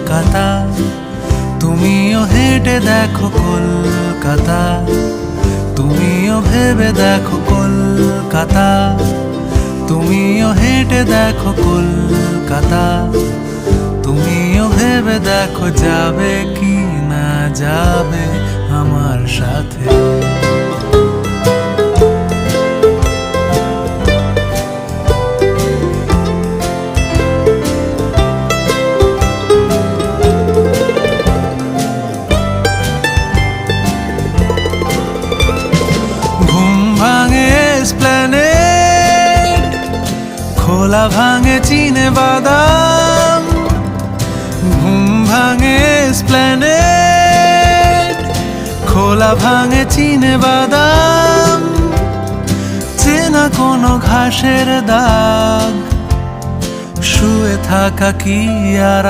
কলকাতা, তুমিও হেঁটে দেখো কলকাতা, তুমিও ভেবে দেখো কলকাতা, তুমিও হেঁটে দেখো কলকাতা, তুমিও ভেবে দেখো যাবে কি না যাবে আমার সাথে। খোলা ভাঙে চিনে বাদাম, ঘুম ভাঙে এসপ্ল্যানেড, খোলা ভাঙে চিনে বাদাম, চেনা কোনো ঘাসের দাগ, শুয়ে থাকা কি আর